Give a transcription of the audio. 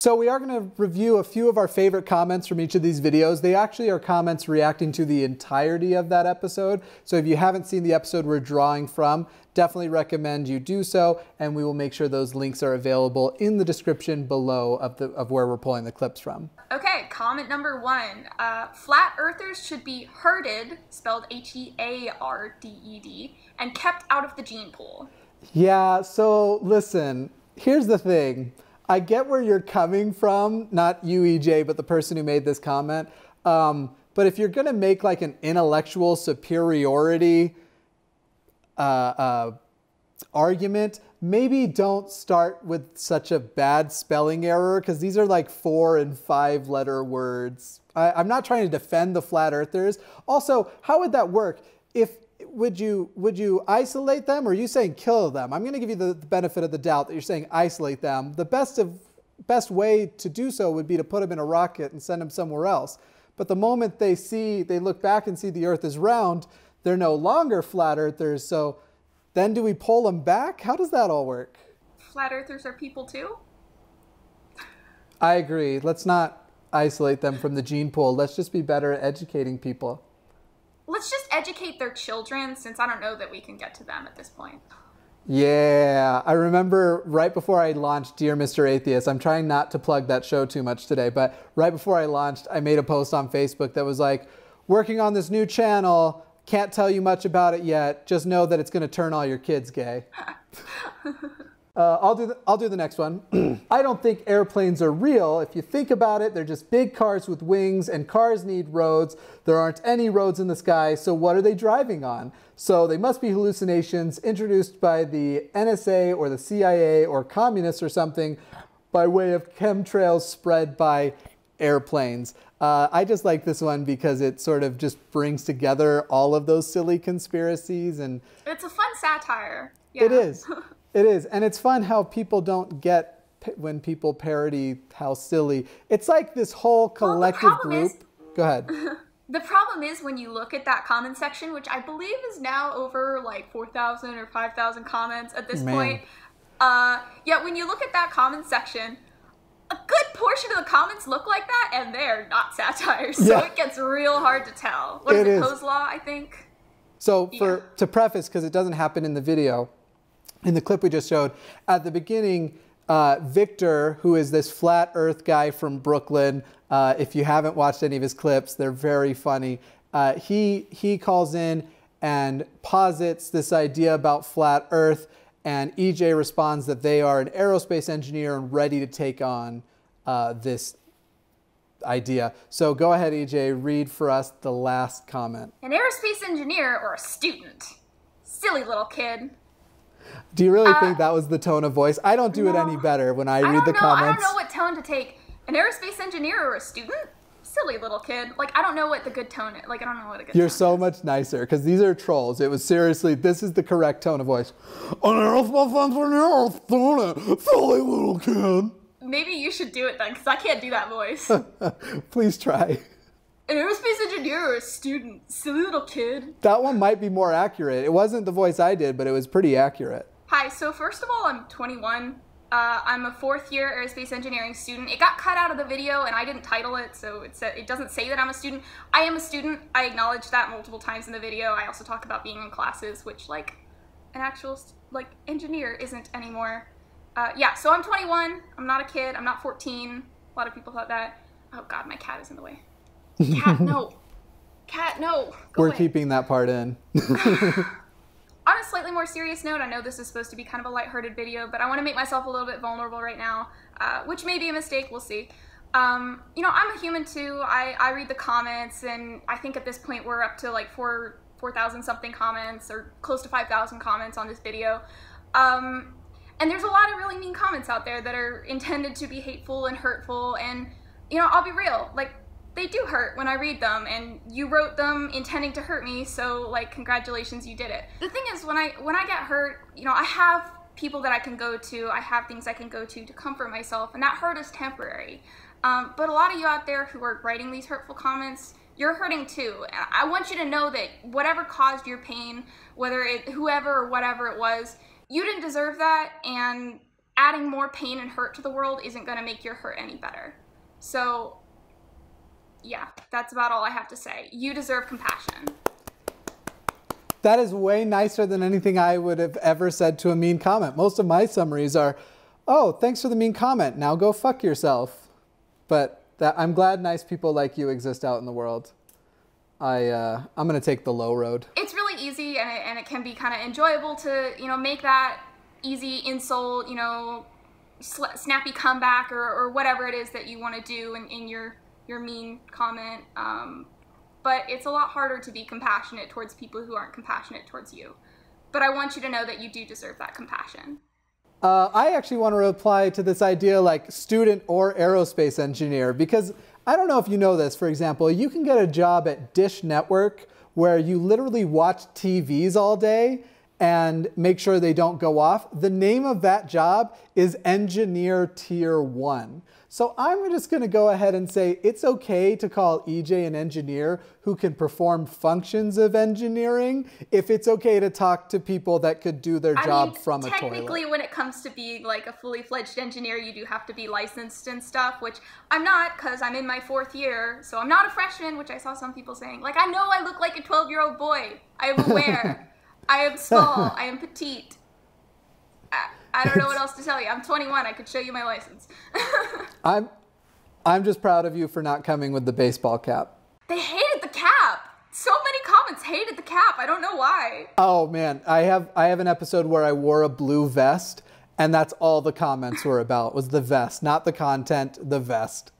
So we are going to review a few of our favorite comments from each of these videos. They actually are comments reacting to the entirety of that episode. So if you haven't seen the episode we're drawing from, definitely recommend you do so. And we will make sure those links are available in the description below of where we're pulling the clips from. Okay, comment number 1. Flat earthers should be herded, spelled H-E-A-R-D-E-D, and kept out of the gene pool. Yeah, so listen, here's the thing. I get where you're coming from, not you, EJ, but the person who made this comment. But if you're going to make like an intellectual superiority argument, maybe don't start with such a bad spelling error, because these are like 4- and 5-letter words. I'm not trying to defend the flat earthers. Also, how would that work? Would you isolate them, or are you saying kill them? I'm going to give you the benefit of the doubt that you're saying isolate them. The best way to do so would be to put them in a rocket and send them somewhere else. But the moment they look back and see the earth is round, they're no longer flat earthers. So then do we pull them back? How does that all work? Flat earthers are people too? I agree. Let's not isolate them from the gene pool. Let's just be better at educating people. Let's just educate their children, since I don't know that we can get to them at this point. Yeah, I remember right before I launched Dear Mr. Atheist, I'm trying not to plug that show too much today, but right before I launched, I made a post on Facebook that was like, working on this new channel, can't tell you much about it yet, just know that it's going to turn all your kids gay. I'll do the next one. I don't think airplanes are real. If you think about it, they're just big cars with wings, and cars need roads. There aren't any roads in the sky, so what are they driving on? So they must be hallucinations introduced by the NSA or the CIA or communists or something by way of chemtrails spread by airplanes. I just like this one because it sort of just brings together all of those silly conspiracies. And it's a fun satire. Yeah. It is. It is. And it's fun how people don't get when people parody how silly. It's like this whole collective group. Go ahead. The problem is when you look at that comment section, which I believe is now over like 4,000 or 5,000 comments at this point. Yeah, when you look at that comment section, a good portion of the comments look like that, and they're not satires. So it gets real hard to tell. What is it, Poe's Law, I think? So to preface, because it doesn't happen in the video, in the clip we just showed, at the beginning, Victor, who is this flat earth guy from Brooklyn, if you haven't watched any of his clips, they're very funny. He calls in and posits this idea about flat earth, and EJ responds that they are an aerospace engineer and ready to take on this idea. So go ahead, EJ, read for us the last comment. An aerospace engineer or a student? Silly little kid. Do you really think that was the tone of voice? I don't do it any better when I read the comments. I don't know what tone to take. An aerospace engineer or a student? Silly little kid. Like, I don't know what the good tone is. Like, I don't know what a good tone is. You're so much nicer, because these are trolls. It was seriously, this is the correct tone of voice. An aerospace engineer, student, silly little kid. Maybe you should do it then, because I can't do that voice. Please try. An aerospace engineer or a student, silly little kid. That one might be more accurate. It wasn't the voice I did, but it was pretty accurate. Hi, so first of all, I'm 21. I'm a 4th-year aerospace engineering student. It got cut out of the video, and I didn't title it, so it doesn't say that I'm a student. I am a student. I acknowledge that multiple times in the video. I also talk about being in classes, which, like, an actual, like, engineer isn't anymore. Yeah, so I'm 21. I'm not a kid. I'm not 14. A lot of people thought that. Oh, God, my cat is in the way. Cat, no. Cat, no. We're keeping that part in. On a slightly more serious note, I know this is supposed to be kind of a lighthearted video, but I want to make myself a little bit vulnerable right now, which may be a mistake, we'll see. You know, I'm a human too. I read the comments, and I think at this point we're up to like 4,000 something comments, or close to 5,000 comments on this video. And there's a lot of really mean comments out there that are intended to be hateful and hurtful, and, you know, I'll be real, like, they do hurt when I read them, and you wrote them intending to hurt me, so, like, congratulations, you did it. The thing is, when I get hurt, you know, I have people that I can go to, I have things I can go to comfort myself, and that hurt is temporary. But a lot of you out there who are writing these hurtful comments, you're hurting too. And I want you to know that whatever caused your pain, whether it, whoever or whatever it was, you didn't deserve that, and adding more pain and hurt to the world isn't going to make your hurt any better. So, yeah, that's about all I have to say. You deserve compassion. That is way nicer than anything I would have ever said to a mean comment. Most of my summaries are, oh, thanks for the mean comment. Now go fuck yourself. But I'm glad nice people like you exist out in the world. I'm going to take the low road. It's really easy, and it can be kind of enjoyable to, make that easy insult, snappy comeback or whatever it is that you want to do in your mean comment. But it's a lot harder to be compassionate towards people who aren't compassionate towards you. But I want you to know that you do deserve that compassion. I actually want to reply to this idea like student or aerospace engineer, because I don't know if you know this, for example, you can get a job at Dish Network where you literally watch TVs all day and make sure they don't go off. The name of that job is Engineer Tier 1. So I'm just going to go ahead and say it's okay to call EJ an engineer who can perform functions of engineering if it's okay to talk to people that could do their job from a toilet. Technically, when it comes to being like a fully fledged engineer, you do have to be licensed and stuff, which I'm not because I'm in my 4th year. So I'm not a freshman, which I saw some people saying. Like, I know I look like a 12-year-old boy. I am aware. I am small. I am petite. I don't know what else to tell you. I'm 21. I could show you my license. I'm just proud of you for not coming with the baseball cap. They hated the cap. So many comments hated the cap. I don't know why. Oh man, I have an episode where I wore a blue vest, and that's all the comments were about, was the vest, not the content, the vest.